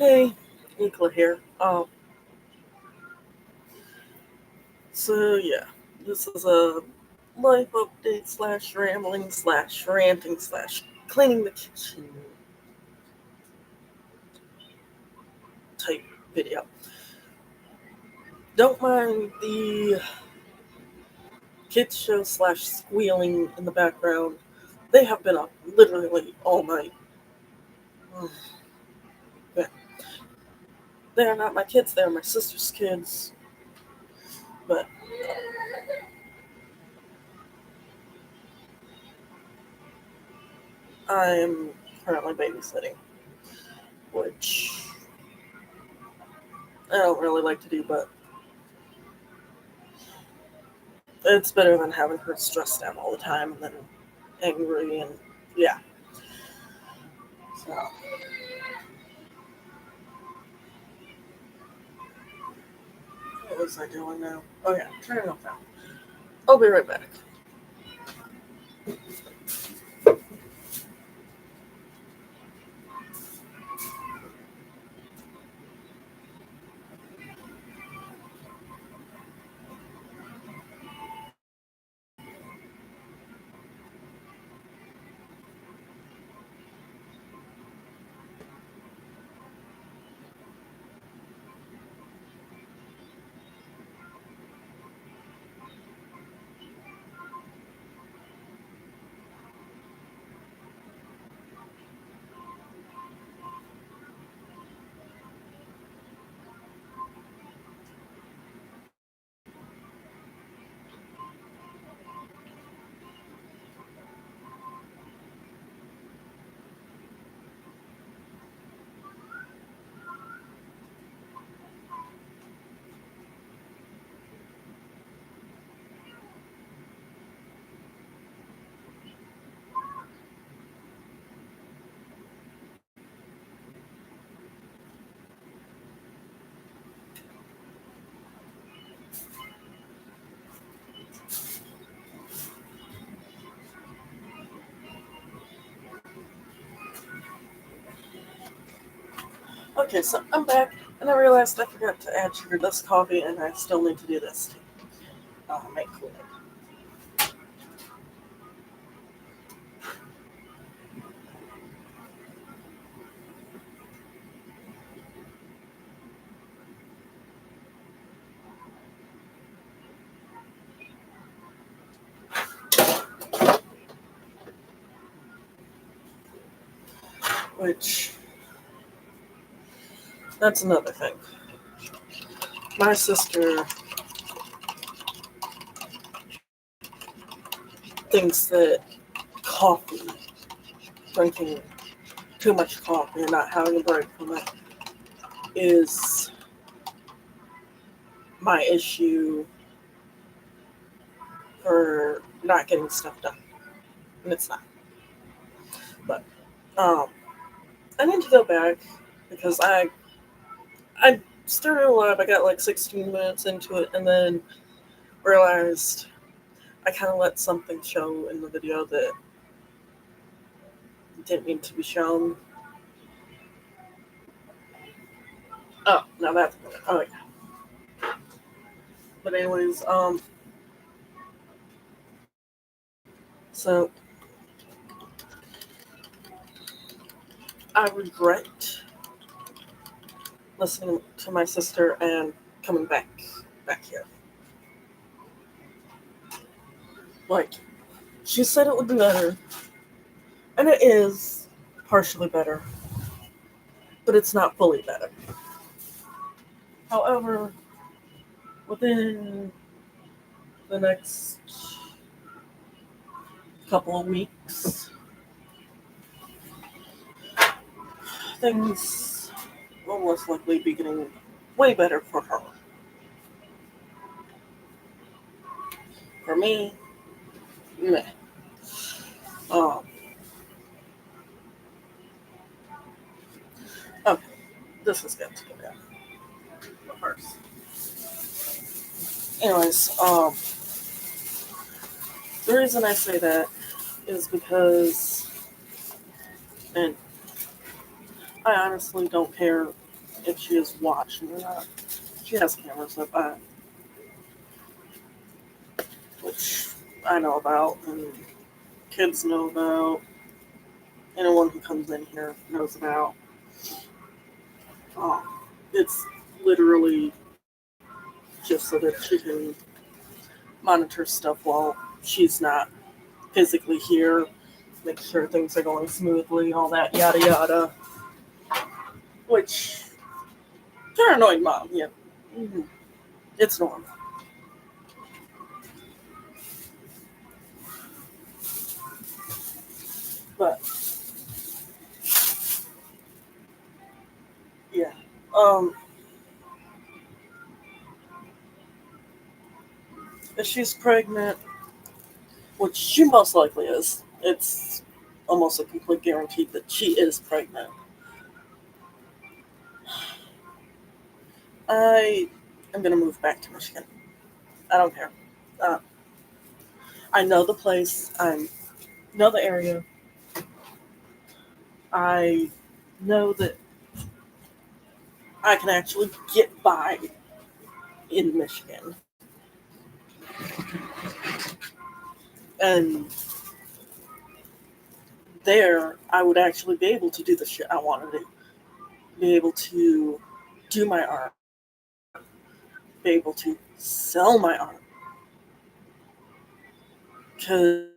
Hey, Nicola here. So yeah, this is a life update slash rambling slash ranting slash cleaning the kitchen type video. Don't mind the kids show slash squealing in the background. They have been up literally all night. Mm, yeah. They are not my kids, they are my sister's kids. But I'm currently babysitting, which I don't really like to do, but it's better than having her stressed out all the time and then angry and yeah. So what was I doing now? Oh yeah, turning off now. I'll be right back. Okay, so I'm back, and I realized I forgot to add sugar to this coffee, and I still need to do this to make Kool-Aid. Which that's another thing. My sister thinks that coffee, drinking too much coffee and not having a break from it, is my issue for not getting stuff done, and it's not. But um, I need to go back because I started a lab. I got like 16 minutes into it, and then realized I kind of let something show in the video that didn't need to be shown. Oh, now that's oh yeah. But anyways, so I regret listening to my sister and coming back here. Like she said it would be better, and it is partially better, but it's not fully better. However, within the next couple of weeks, things will most likely be getting way better for her. For me, meh. Um, okay, this is good to go down first. Anyways, the reason I say that is because, and I honestly don't care if she is watching or not. She has cameras up, which I know about, and kids know about. Anyone who comes in here knows about. Um, it's literally just so that she can monitor stuff while she's not physically here, make sure things are going smoothly, all that yada yada. Which paranoid mom, yeah, hmm it's normal. But yeah, um, if she's pregnant, which she most likely is, it's almost a complete guarantee that she is pregnant. I am gonna move back to Michigan. I don't care. Uh, I know the place. I know the area. I know that I can actually get by in Michigan, and there I would actually be able to do the shit I want to do. Be able to do my art. Be able to sell my art. Because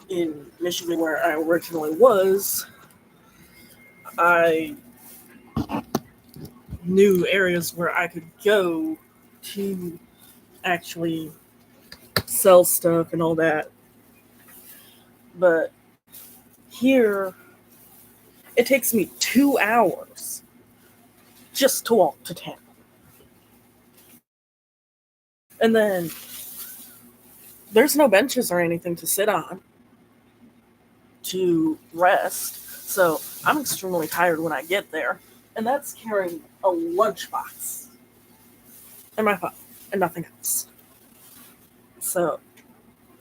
in Michigan, where I originally was, I knew areas where I could go to actually sell stuff and all that. But here, it takes me 2 hours just to walk to town. And then there's no benches or anything to sit on to rest. So I'm extremely tired when I get there. And that's carrying a lunchbox and my phone and nothing else. So,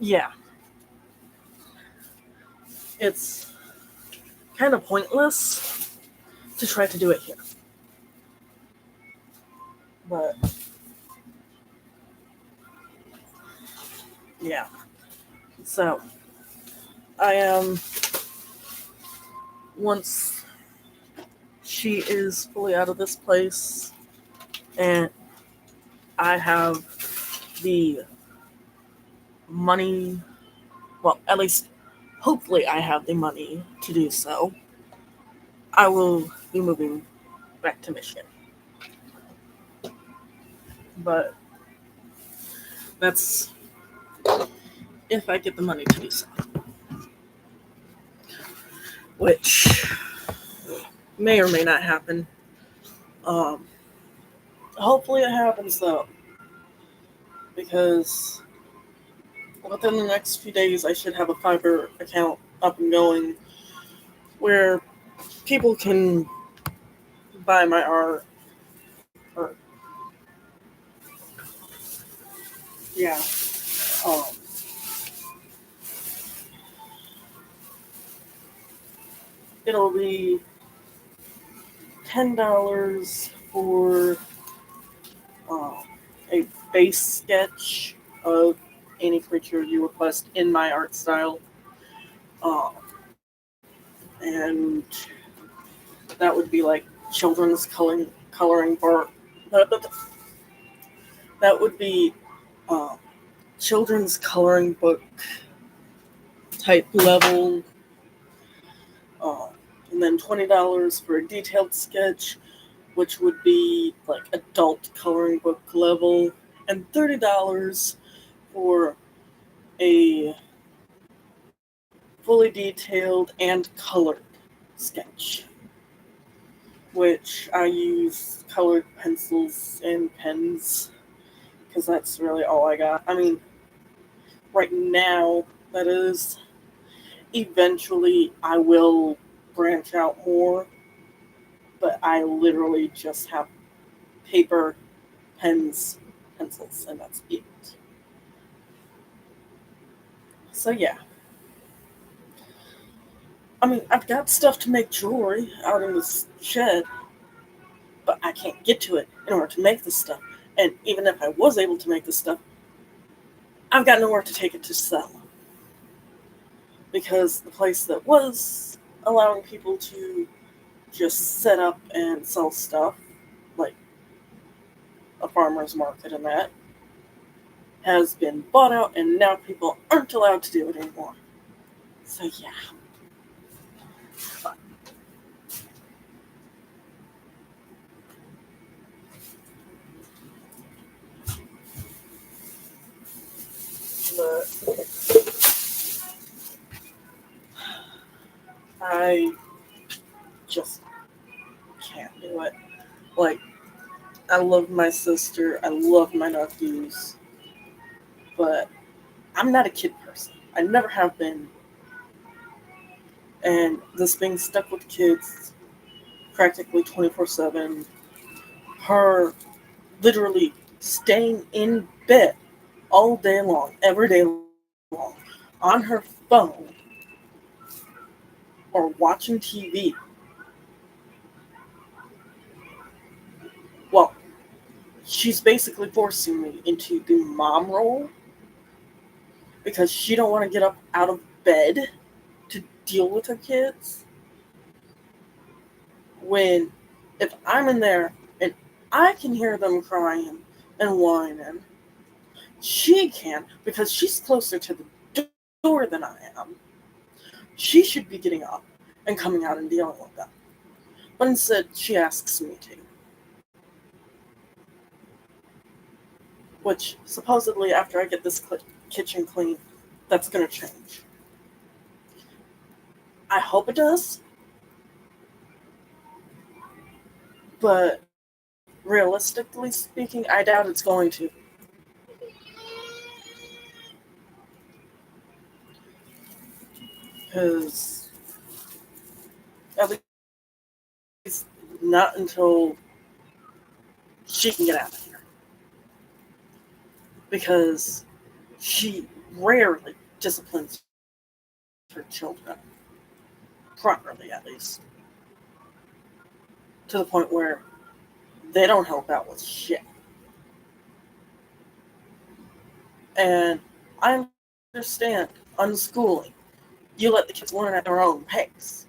yeah, it's kind of pointless to try to do it here. But, yeah. So, I am, once she is fully out of this place and I have the money, well, at least hopefully I have the money to do so, I will be moving back to Michigan. But that's if I get the money to do so, which may or may not happen. Um, Hopefully it happens though, because within the next few days I should have a Fiverr account up and going where people can buy my art. Or yeah, um, it'll be $10 for um, a base sketch of any creature you request in my art style. Um, and that would be like children's coloring book. That would be um, children's coloring book type level, uh, and then $20 for a detailed sketch, which would be like adult coloring book level, and $30 for a fully detailed and colored sketch, which I use colored pencils and pens because that's really all I got. I mean, right now, that is. Eventually, I will branch out more, but I literally just have paper, pens, pencils, and that's it. So, yeah. I mean, I've got stuff to make jewelry out in this shed, but I can't get to it in order to make this stuff. And even if I was able to make this stuff, I've got nowhere to take it to sell. Because the place that was allowing people to just set up and sell stuff, like a farmer's market and that, has been bought out and now people aren't allowed to do it anymore. So yeah. But I just can't do it. Like, I love my sister, I love my nephews, but I'm not a kid person. I never have been. And this being stuck with kids practically 24/7, her literally staying in bed all day long, every day long, on her phone or watching TV. Well, she's basically forcing me into the mom role because she don't want to get up out of bed to deal with her kids. When if I'm in there and I can hear them crying and whining, she can because she's closer to the door than I am. She should be getting up and coming out and dealing with them. But instead, she asks me to. Which, supposedly, after I get this kitchen clean, that's going to change. I hope it does. But realistically speaking, I doubt it's going to. Because, at least not until she can get out of here. Because she rarely disciplines her children. Properly, at least. To the point where they don't help out with shit. And I understand unschooling. You let the kids learn at their own pace.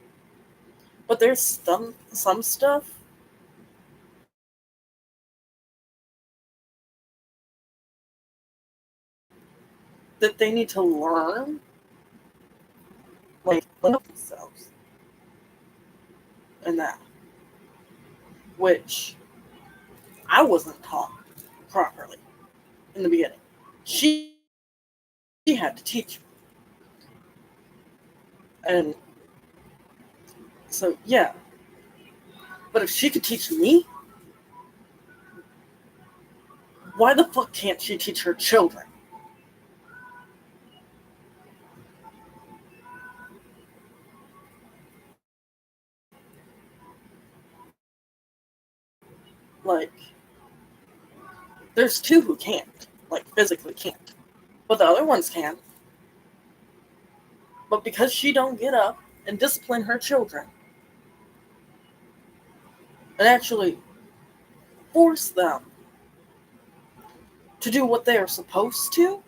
But there's some stuff that they need to learn, like help themselves, and that, which I wasn't taught properly in the beginning. She had to teach me, and so yeah. But if she could teach me, why the fuck can't she teach her children? Like, there's two who can't, like physically can't, but the other ones can. But because she don't get up and discipline her children and actually force them to do what they are supposed to,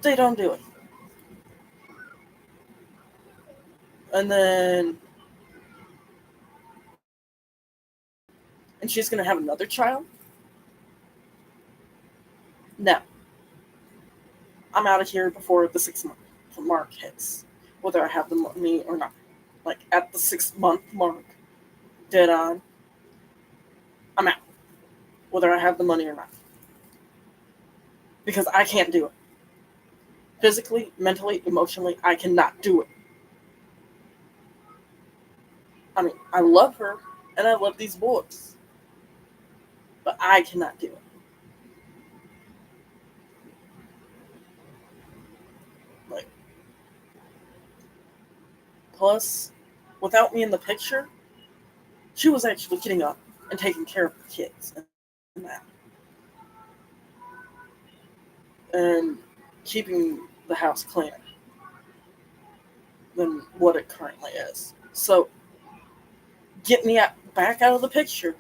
they don't do it. And she's going to have another child? No. I'm out of here before the 6 month mark hits, whether I have the money or not. Like, at the 6 month mark, dead on, I'm out, whether I have the money or not. Because I can't do it. Physically, mentally, emotionally, I cannot do it. I mean, I love her, and I love these boys, but I cannot do it. Like, plus, without me in the picture, she was actually getting up and taking care of the kids and that. And keeping the house cleaner than what it currently is. So get me back out of the picture,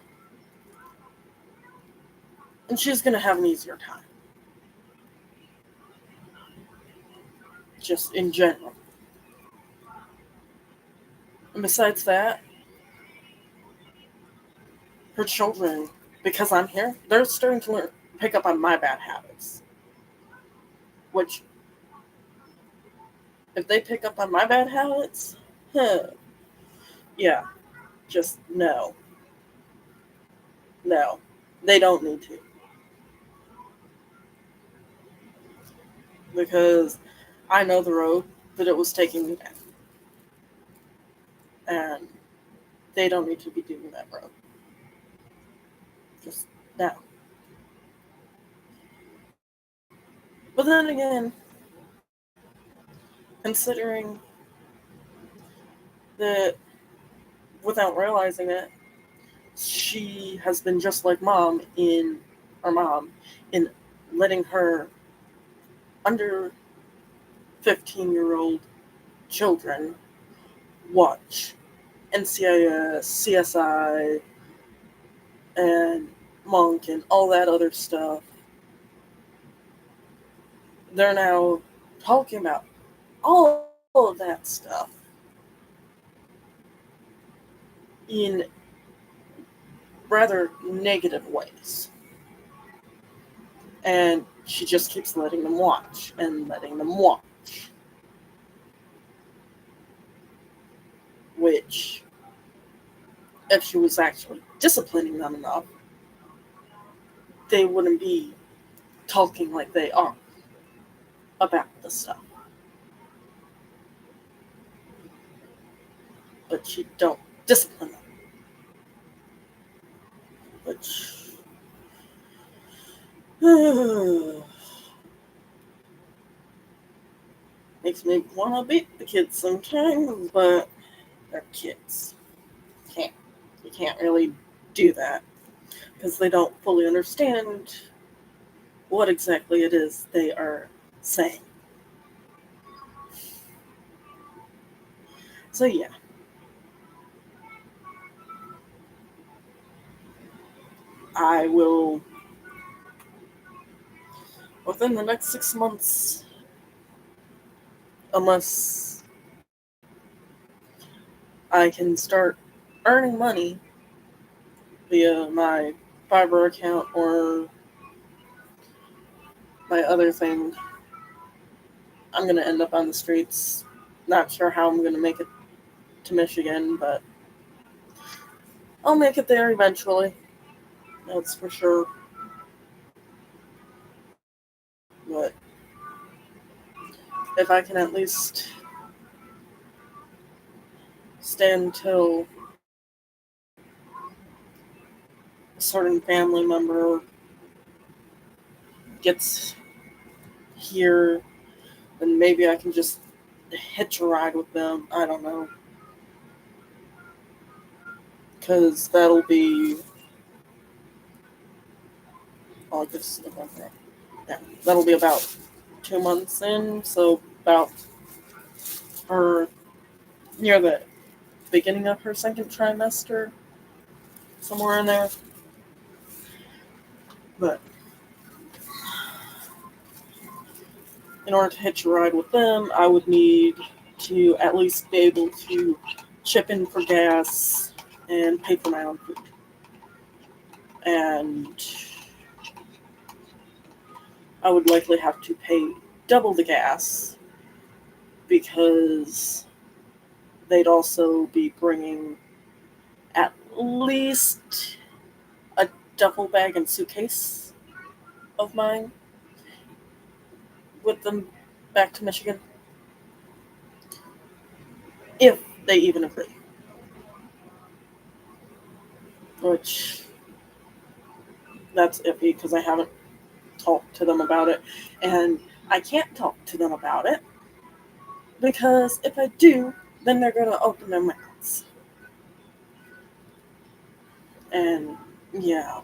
and she's going to have an easier time. Just in general. And besides that, her children, because I'm here, they're starting to pick up on my bad habits. Which, if they pick up on my bad habits, yeah, just no. No, they don't need to. Because I know the road that it was taking me down. And they don't need to be doing that road. Just no. But then again, considering that without realizing it, she has been just like mom in letting her under 15-year-old children watch NCIS, CSI, and Monk, and all that other stuff. They're now talking about all of that stuff in rather negative ways. And she just keeps letting them watch and letting them watch. Which, if she was actually disciplining them enough, they wouldn't be talking like they are about the stuff. But she don't discipline them. Which makes me want to beat the kids sometimes, but they're kids. You can't really do that because they don't fully understand what exactly it is they are saying. So yeah. I will, within the next 6 months, unless I can start earning money via my Fiverr account or my other thing, I'm going to end up on the streets. Not sure how I'm going to make it to Michigan, but I'll make it there eventually. That's for sure. But if I can at least stand till a certain family member gets here, then maybe I can just hitch a ride with them. I don't know. Because that'll be August, November. Yeah, that'll be about 2 months in, so about her near the beginning of her second trimester, somewhere in there. But in order to hitch a ride with them, I would need to at least be able to chip in for gas and pay for my own food. And I would likely have to pay double the gas because they'd also be bringing at least a duffel bag and suitcase of mine with them back to Michigan, if they even agree. Which, that's iffy because I haven't talked to them about it, and I can't talk to them about it because if I do, then they're going to open their mouths. And yeah.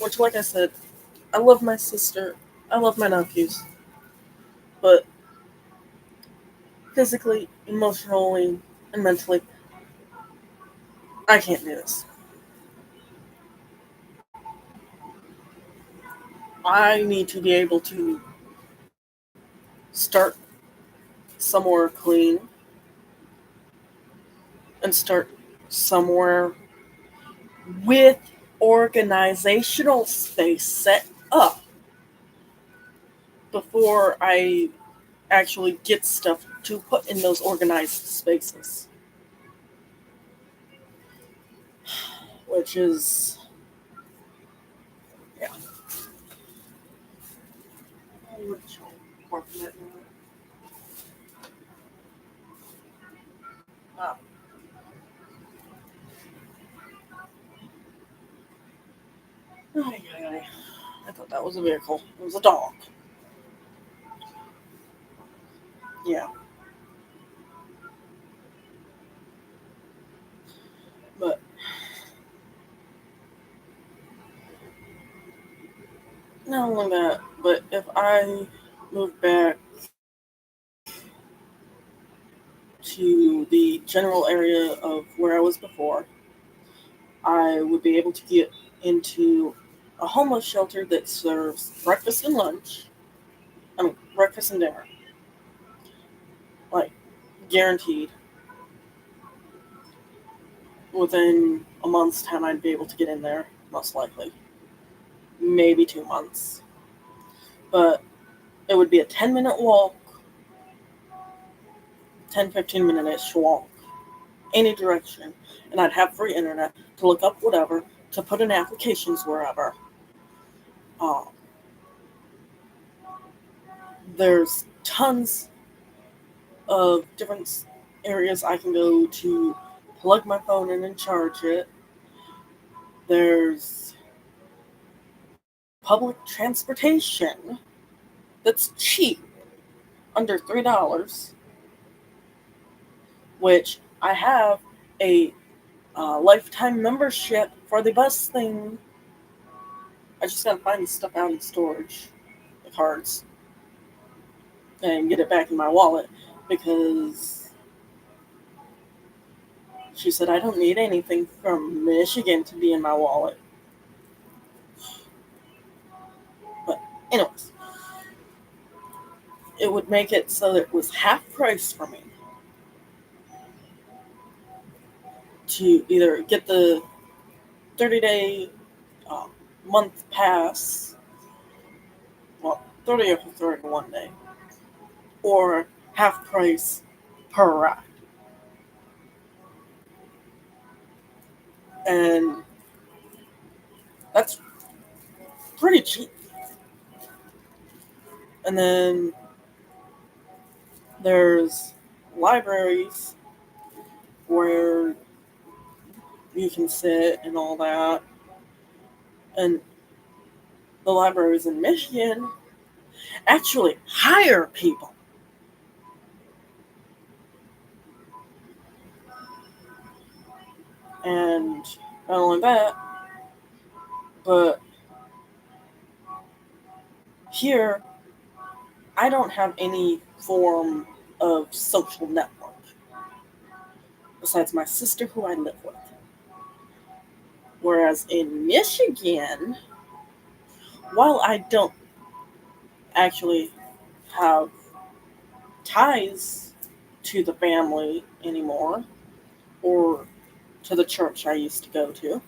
Which, like I said, I love my sister, I love my nephews, but physically, emotionally, and mentally, I can't do this. I need to be able to start somewhere clean and start somewhere with organizational space set up before I actually get stuff to put in those organized spaces. Which is, yeah. Ah, ay, ay, ay. I thought that was a vehicle. It was a dog. Yeah. But not only that, but if I move back to the general area of where I was before, I would be able to get into a homeless shelter that serves breakfast and lunch. I mean, breakfast and dinner. Like, guaranteed. Within a month's time, I'd be able to get in there, most likely. Maybe 2 months. But it would be a 10-minute walk, 10-15 minute-ish walk, any direction. And I'd have free internet to look up whatever, to put in applications wherever. Um, there's tons of different areas I can go to plug my phone in and charge it. There's public transportation that's cheap, under $3, which I have a lifetime membership for the bus thing. I just gotta find the stuff out in storage, the cards, and get it back in my wallet because she said I don't need anything from Michigan to be in my wallet. But anyways, it would make it so that it was half price for me to either get the 30-day month pass, well, 30 or 31 day, or half price per ride. And that's pretty cheap. And then there's libraries where you can sit and all that. And the libraries in Michigan actually hire people. And not only that, but here I don't have any form of social network besides my sister who I live with. Whereas in Michigan, while I don't actually have ties to the family anymore or to the church I used to go to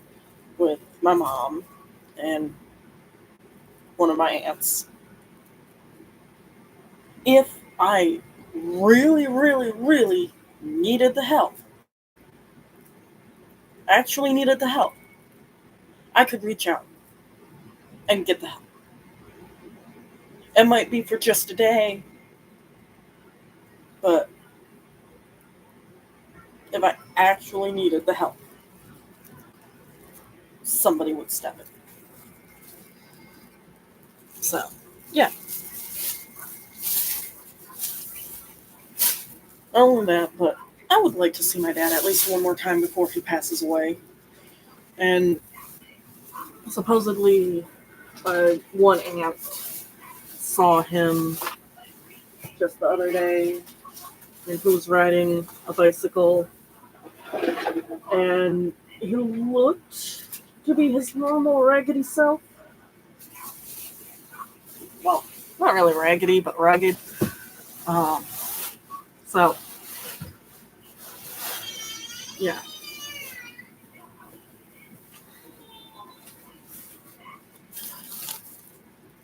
with my mom and one of my aunts, if I really, really, really needed the help, actually needed the help, I could reach out and get the help. It might be for just a day, but if I actually needed the help, somebody would step in. So, yeah. Not only that, but I would like to see my dad at least one more time before he passes away. And supposedly one aunt saw him just the other day, and he was riding a bicycle, and he looked to be his normal raggedy self. Well, not really raggedy, but rugged. Um, so, yeah.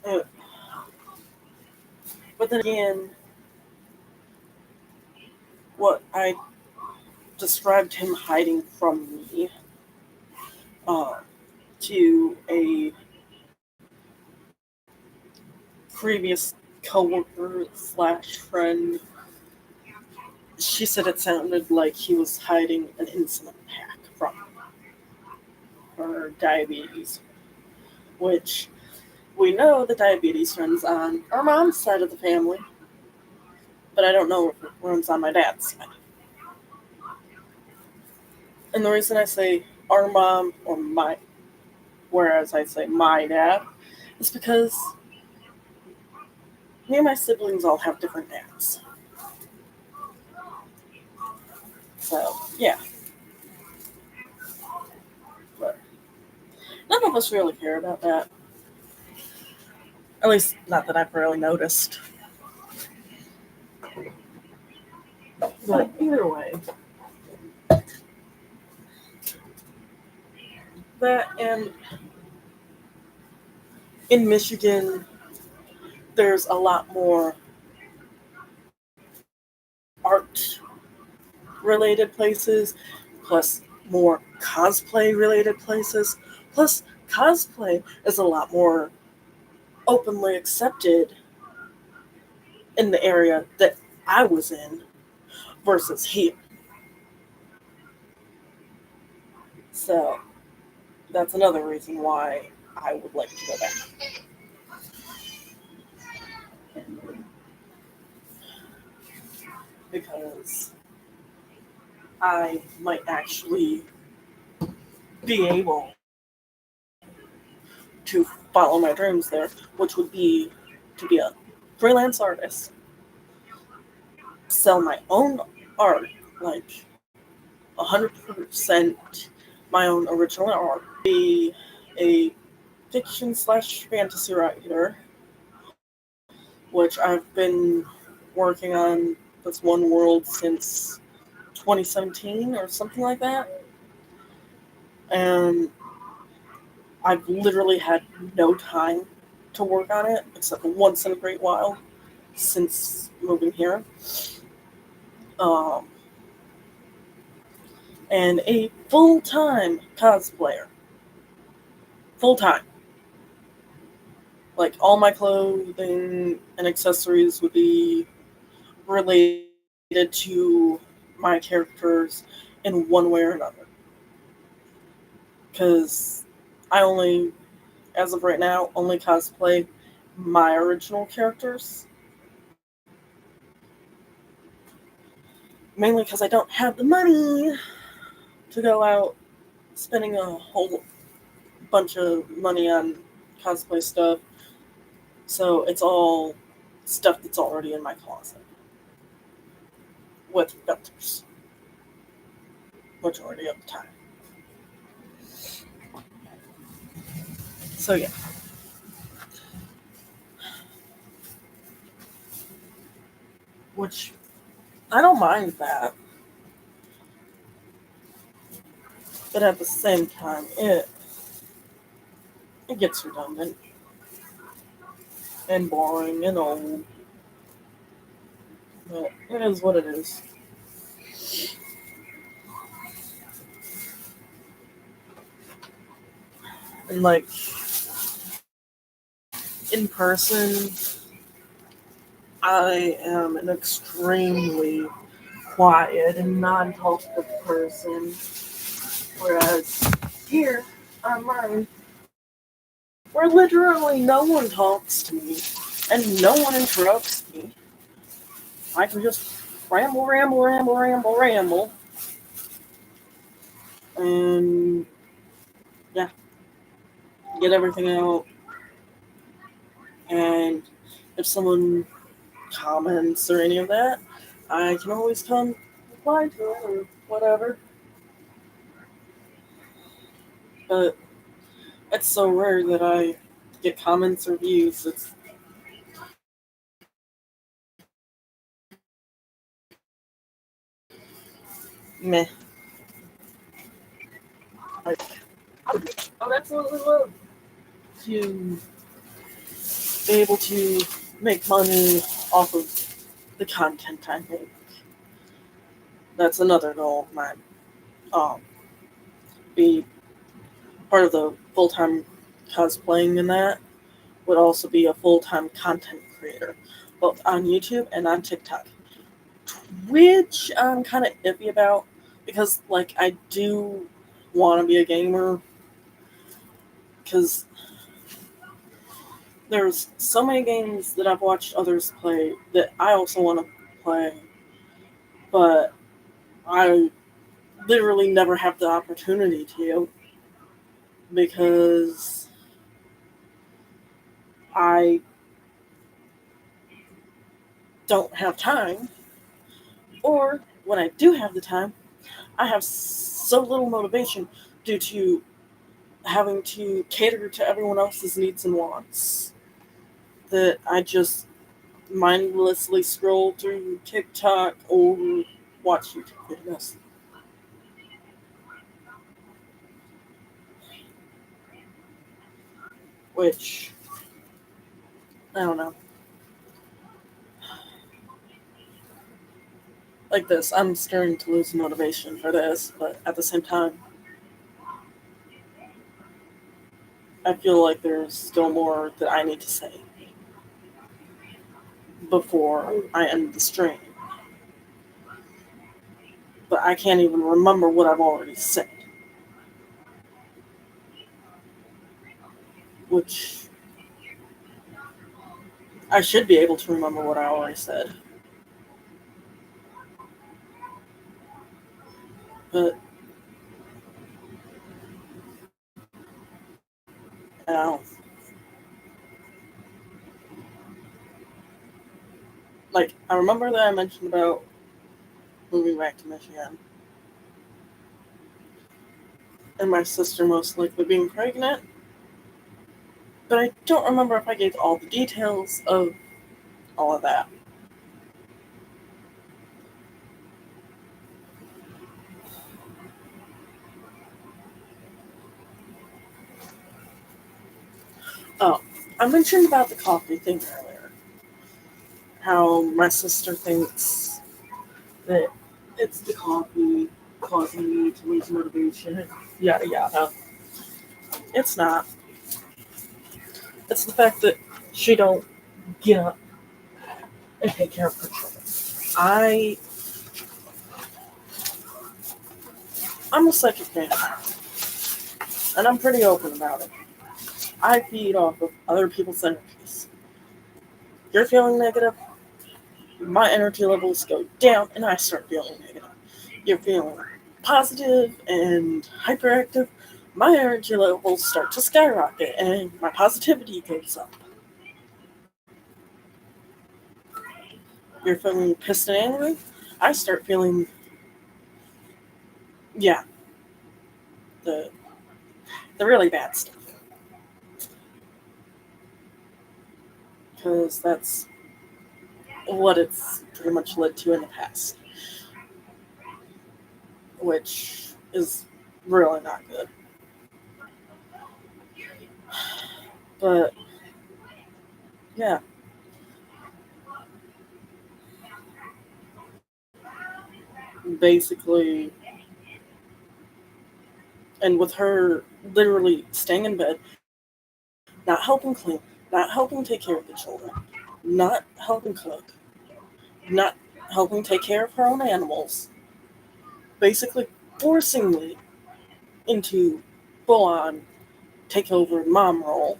Uh, But then again, what I described him hiding from me uh, to a previous coworker slash friend, she said it sounded like he was hiding an insulin pack from her diabetes, which we know the diabetes runs on our mom's side of the family, but I don't know if it runs on my dad's side. And the reason I say our mom or my, whereas I say my dad, is because me and my siblings all have different dads. So, yeah. But none of us really care about that. At least, not that I've really noticed. But either way, that and in Michigan, there's a lot more art related places, plus more cosplay related places. Plus, cosplay is a lot more openly accepted in the area that I was in versus here. So, that's another reason why I would like to go back. Because I might actually be able to follow my dreams there, which would be to be a freelance artist, sell my own art, like 100% my own original art, be a fiction slash fantasy writer, which I've been working on this one world since 2017 or something like that. And I've literally had no time to work on it except once in a great while since moving here. Um, and a full-time cosplayer. Full-time. Like, all my clothing and accessories would be related to my characters in one way or another. Because I only, as of right now, only cosplay my original characters. Mainly because I don't have the money to go out spending a whole bunch of money on cosplay stuff. So it's all stuff that's already in my closet with filters majority of the time. So yeah, which I don't mind that, but at the same time, it gets redundant and boring and old. But it is what it is. And like in person, I am an extremely quiet and non-talkative person, whereas here online, where literally no one talks to me and no one interrupts me, I can just ramble, ramble, ramble, ramble, ramble, and yeah, get everything out, and if someone comments or any of that, I can always come reply to it or whatever. But it's so rare that I get comments or views. It's meh. Like, I would absolutely love to be able to make money off of the content I make. That's another goal of mine. Um, be part of the full time cosplaying in that would also be a full time content creator, both on YouTube and on TikTok. Which I'm kind of iffy about because, like, I do want to be a gamer because there's so many games that I've watched others play that I also want to play, but I literally never have the opportunity to because I don't have time, or when I do have the time, I have so little motivation due to having to cater to everyone else's needs and wants that I just mindlessly scroll through TikTok or watch YouTube videos. Which, I don't know. Like this, I'm starting to lose motivation for this, but at the same time, I feel like there's still more that I need to say before I end the stream. But I can't even remember what I've already said, which I should be able to remember what I already said. But, you know, like, I remember that I mentioned about moving back to Michigan and my sister most likely being pregnant, but I don't remember if I gave all the details of all of that. Oh, I mentioned about the coffee thing earlier. How my sister thinks that it's the coffee causing me to lose motivation, yada yada. It's not. It's the fact that she don't get up and take care of her children. I I'm a psychic vampire, and I'm pretty open about it. I feed off of other people's energies. You're feeling negative, my energy levels go down, and I start feeling negative. You're feeling positive and hyperactive, my energy levels start to skyrocket, and my positivity goes up. You're feeling pissed and angry, I start feeling, yeah, the the really bad stuff, because that's what it's pretty much led to in the past, which is really not good. But yeah, basically, and with her literally staying in bed, not helping clean, not helping take care of the children, not helping cook, not helping take care of her own animals, basically forcing me into full on take over mom role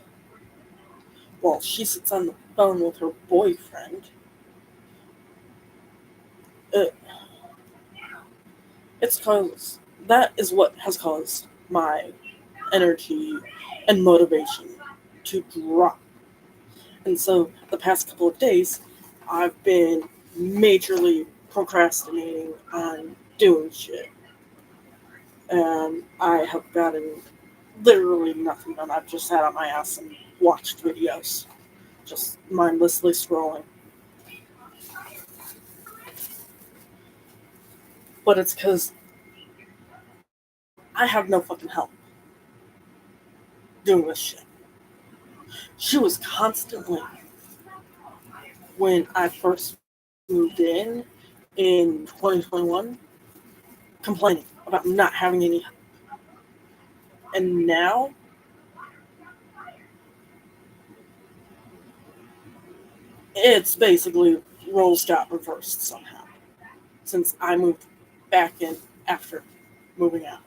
while she sits on the phone with her boyfriend. It, it's caused, that is what has caused my energy and motivation to drop. And so the past couple of days, I've been majorly procrastinating on doing shit. And I have gotten literally nothing done. I've just sat on my ass and watched videos, just mindlessly scrolling. But it's because I have no fucking help doing this shit. She was constantly, when I first moved in 2021, complaining about not having any help. And now it's basically roles got reversed somehow since I moved back in after moving out.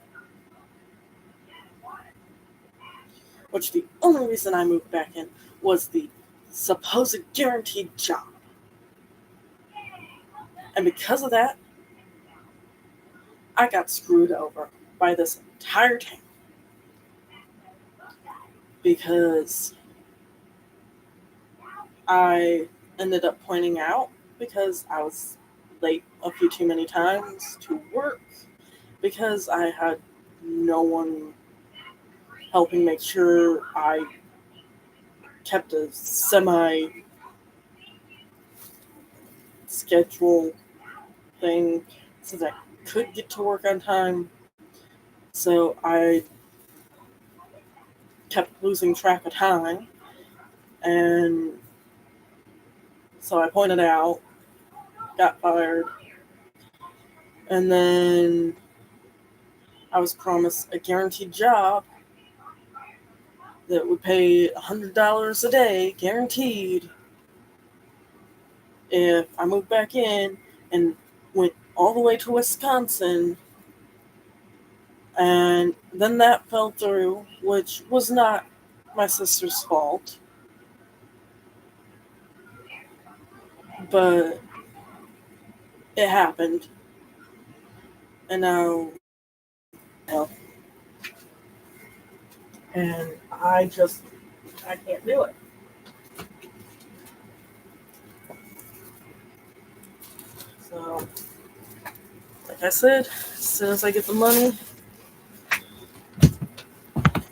Which the only reason I moved back in was the supposed guaranteed job. And because of that, I got screwed over by this entire town. Because I ended up pointing out because I was late a few too many times to work, because I had no one helping make sure I kept a semi schedule thing so that I could get to work on time. So I kept losing track of time, and so I pointed out, got fired, and then I was promised a guaranteed job that would pay $100 a day, guaranteed, if I moved back in and went all the way to Wisconsin. And then that fell through, which was not my sister's fault. But it happened. And now, and I can't do it. So, like I said, as soon as I get the money,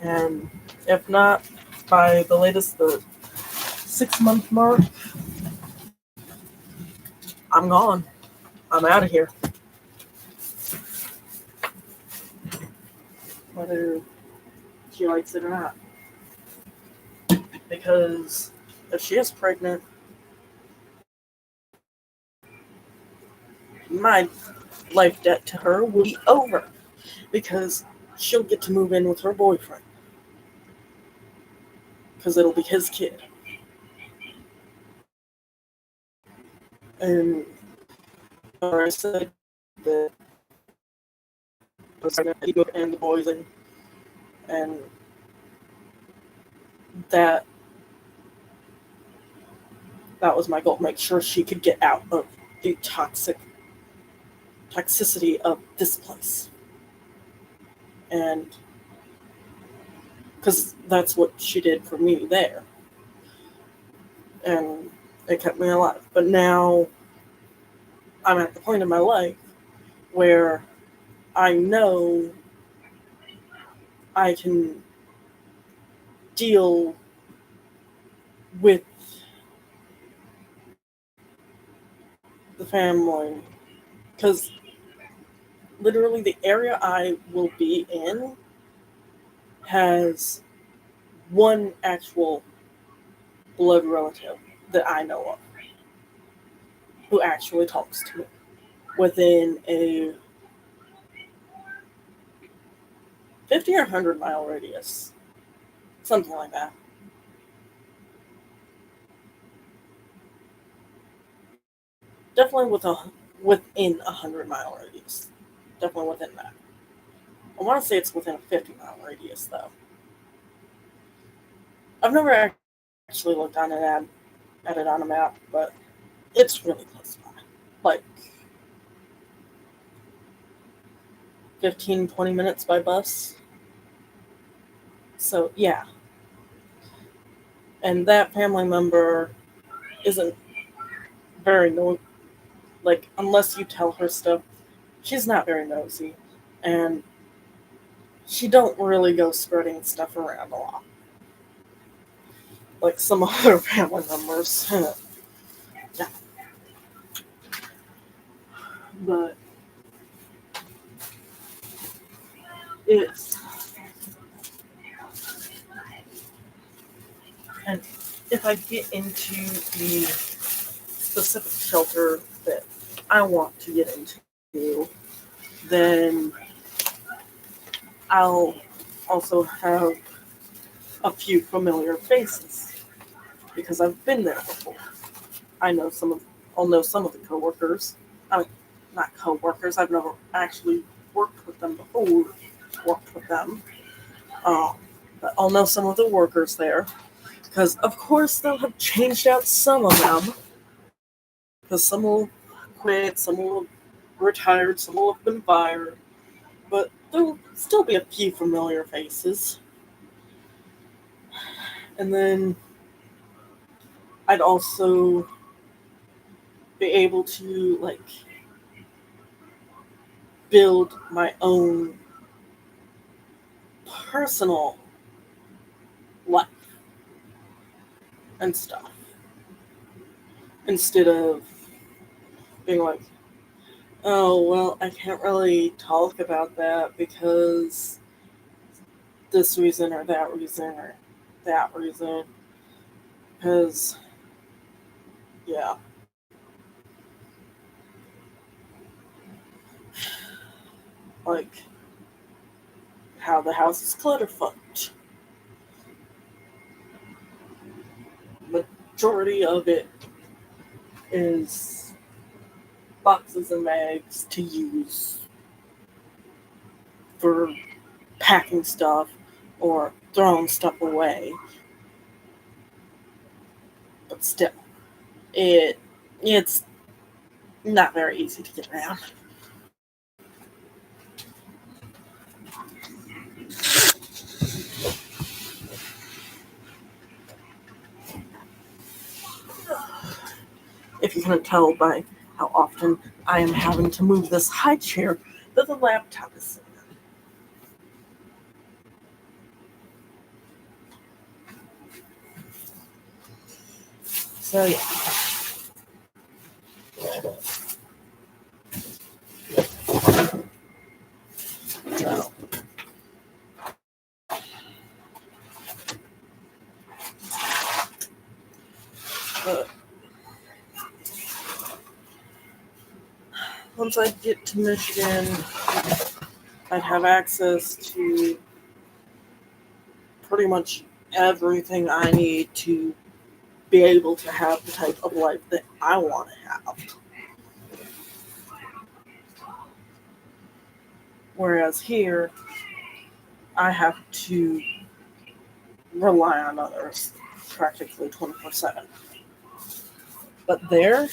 and if not, by the latest, the 6-month mark, I'm gone. I'm out of here. Whether she likes it or not. Because if she is pregnant, my life debt to her will be over. Because she'll get to move in with her boyfriend. Because it'll be his kid. And I said that I was going to go and the boys and that was my goal. Make sure she could get out of the toxicity of this place. And because that's what she did for me there. And it kept me alive. But now I'm at the point in my life where I know I can deal with the family. Because literally the area I will be in has one actual blood relative that I know of who actually talks to me within a 50 or 100-mile radius. Something like that. Definitely within a 100-mile radius. Definitely within that. I want to say it's within a 50-mile radius, though. I've never actually looked at it on a map, but it's really close by. Like 15, 20 minutes by bus. So yeah, and that family member isn't very like unless you tell her stuff, she's not very nosy, and she don't really go spreading stuff around a lot like some other family members. Yeah, but it's and if I get into the specific shelter that I want to get into, then I'll also have a few familiar faces because I've been there before. I know some of I'll know some of the coworkers. I mean, not coworkers. I've never actually worked with them before. Worked with them, um, but I'll know some of the workers there because, of course, they'll have changed out some of them because some will quit, some will have retired, some will have been fired, but there'll still be a few familiar faces. And then I'd also be able to like build my own personal life and stuff instead of being like, oh, well, I can't really talk about that because this reason or that reason or that reason. Because, yeah, like how the house is clutterfucked. Majority of it is boxes and bags to use for packing stuff or throwing stuff away. But still, it it's not very easy to get around. If you can tell by how often I am having to move this high chair that the laptop is sitting on. So yeah. So, but once I get to Michigan, I'd have access to pretty much everything I need to be able to have the type of life that I want to have. Whereas here, I have to rely on others practically 24/7. But there,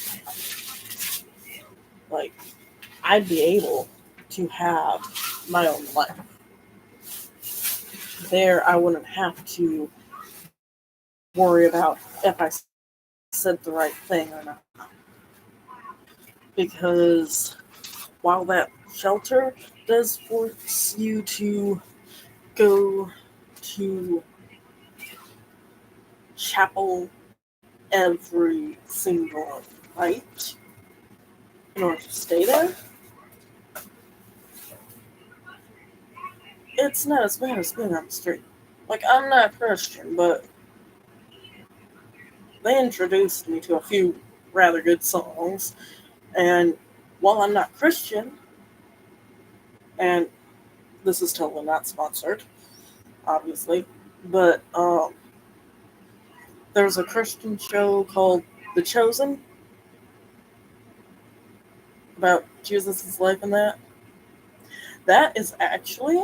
like, I'd be able to have my own life. There, I wouldn't have to worry about if I said the right thing or not. Because while that shelter does force you to go to chapel every single night in order to stay there, it's not as bad as being on the street. Like, I'm not Christian, but they introduced me to a few rather good songs. And while I'm not Christian, and this is totally not sponsored, obviously, but there's a Christian show called The Chosen about Jesus' life in that. That is actually,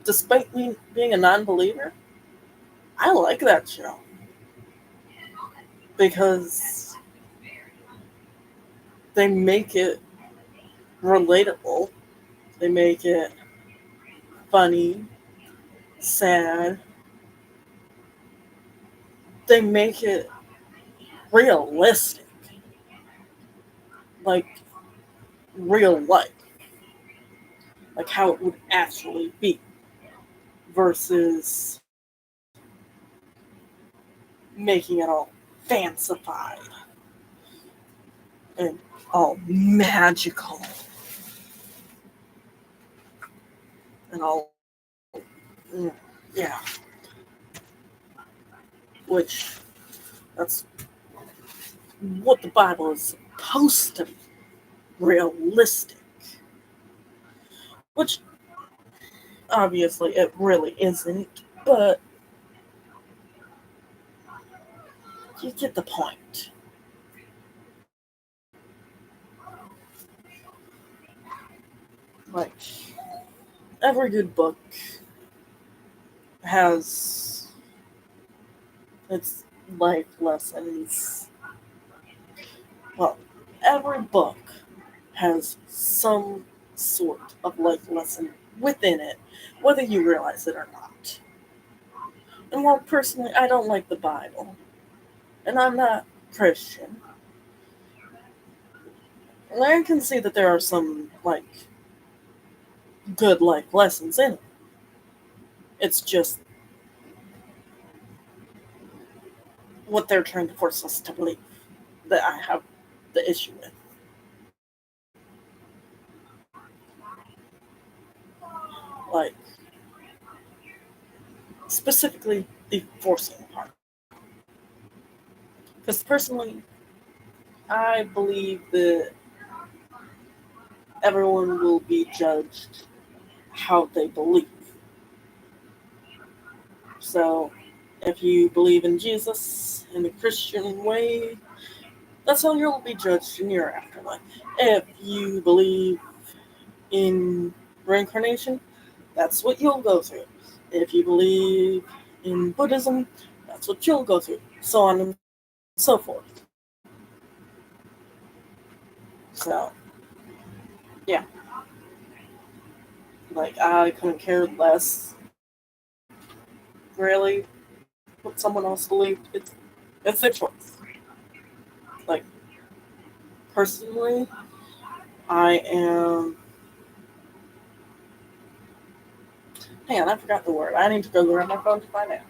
despite me being a non believer, I like that show because they make it relatable, they make it funny, sad, they make it realistic, like real life, like how it would actually be, versus making it all fancified and all magical and all, yeah, which that's what the Bible is supposed to be, realistic, which obviously it really isn't, but you get the point. Like, every good book has its life lessons. Well, every book has some sort of life lesson within it, whether you realize it or not. And while personally I don't like the Bible, and I'm not Christian, and I can see that there are some, like, good life lessons in it. It's just what they're trying to force us to believe that I have the issue with. Like, specifically the forcing part. Because personally, I believe that everyone will be judged how they believe. So, if you believe in Jesus in the Christian way, that's how you'll be judged in your afterlife. If you believe in reincarnation, that's what you'll go through. If you believe in Buddhism, that's what you'll go through. So on and so forth. So, yeah. Like, I couldn't care less, really, what someone else believed. It's their choice. Like, personally, I am. Man, I forgot the word. I need to go grab my phone to find out.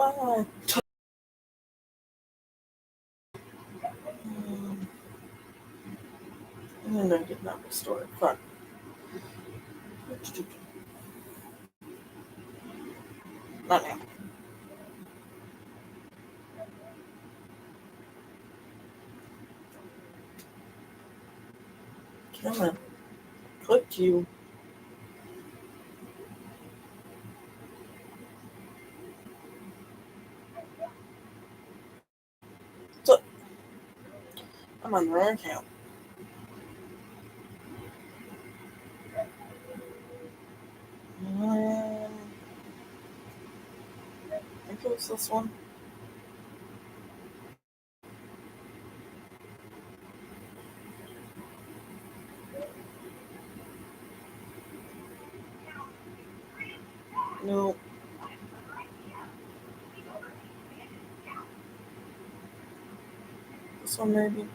Uh, and I did not restore it. Fun. Not now. Come on. Click you. So, I'm on the wrong account. I think it was this one. No, this one maybe.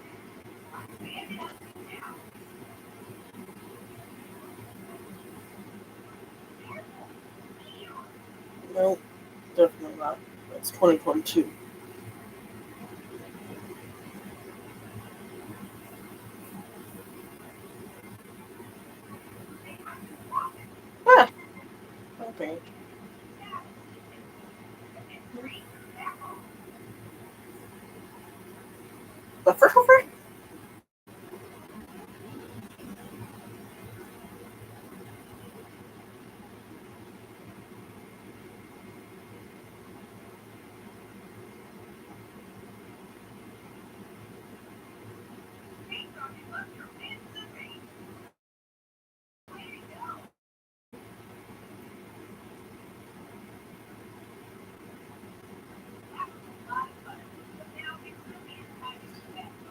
No, definitely not. It's 2022. Ah, okay. But for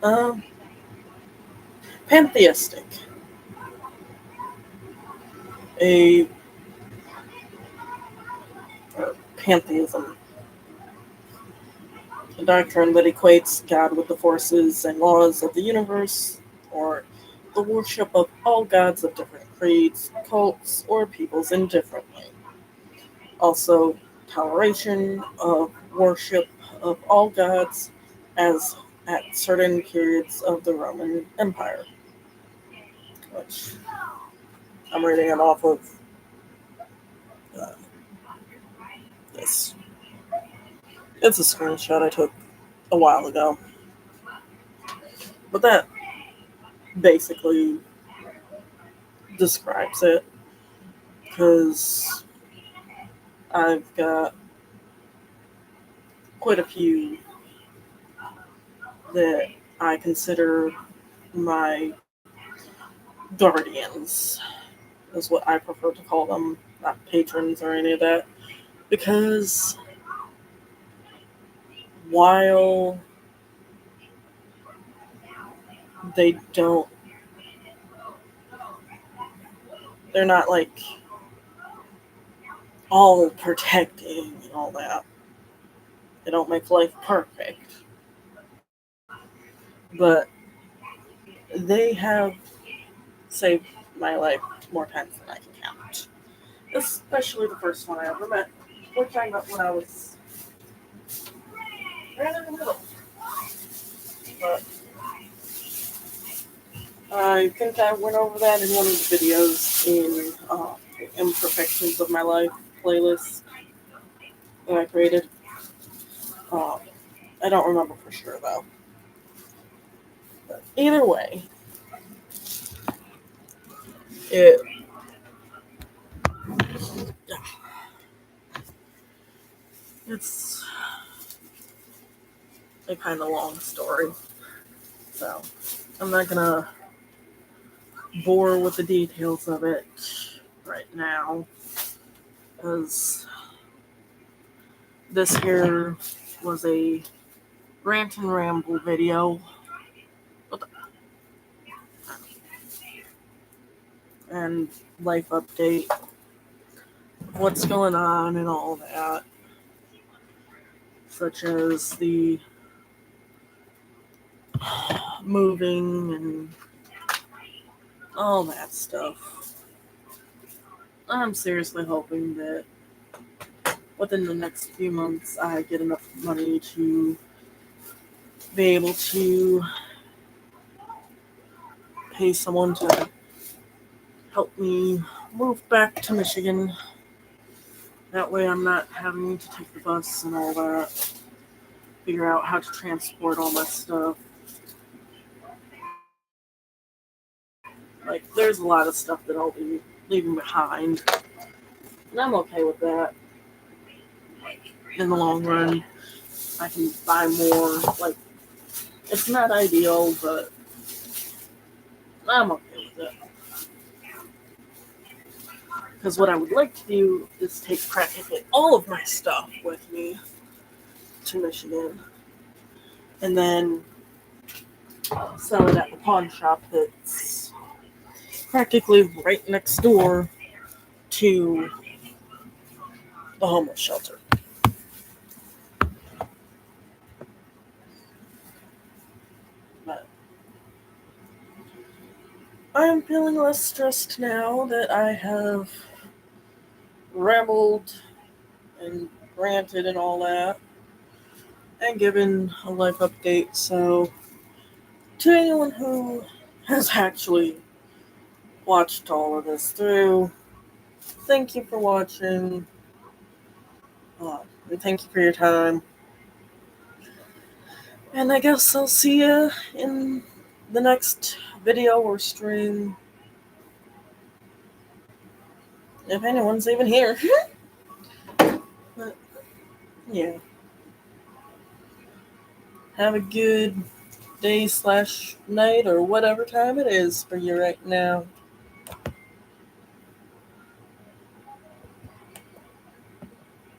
um, pantheistic, a pantheism, a doctrine that equates God with the forces and laws of the universe, or the worship of all gods of different creeds, cults, or peoples indifferently. Also, toleration of worship of all gods as at certain periods of the Roman Empire, which I'm reading it off of uh, this. It's a screenshot I took a while ago. But that basically describes it because I've got quite a few that I consider my guardians, is what I prefer to call them, not patrons or any of that. Because while they don't, they're not like all protecting and all that. They don't make life perfect. But they have saved my life more times than I can count. Especially the first one I ever met, which I met when I was right in the middle. But I think I went over that in one of the videos in the Imperfections of My Life playlist that I created. Uh, I don't remember for sure though. But either way, it it's a kind of long story, so I'm not gonna bore with the details of it right now because this here was a rant and ramble video and life update, what's going on and all that, such as the moving and all that stuff. I'm seriously hoping that within the next few months I get enough money to be able to pay someone to help me move back to Michigan. That way I'm not having to take the bus and all that. Figure out how to transport all my stuff. Like, there's a lot of stuff that I'll be leaving behind. And I'm okay with that. In the long run, I can buy more. Like, it's not ideal, but I'm okay with it. Because what I would like to do is take practically all of my stuff with me to Michigan. And then sell it at the pawn shop that's practically right next door to the homeless shelter. But I am feeling less stressed now that I have rambled and ranted and all that and given a life update. So, to anyone who has actually watched all of this through, thank you for watching. And thank you for your time. And I guess I'll see you in the next video or stream. If anyone's even here. But, yeah. Have a good day/night or whatever time it is for you right now.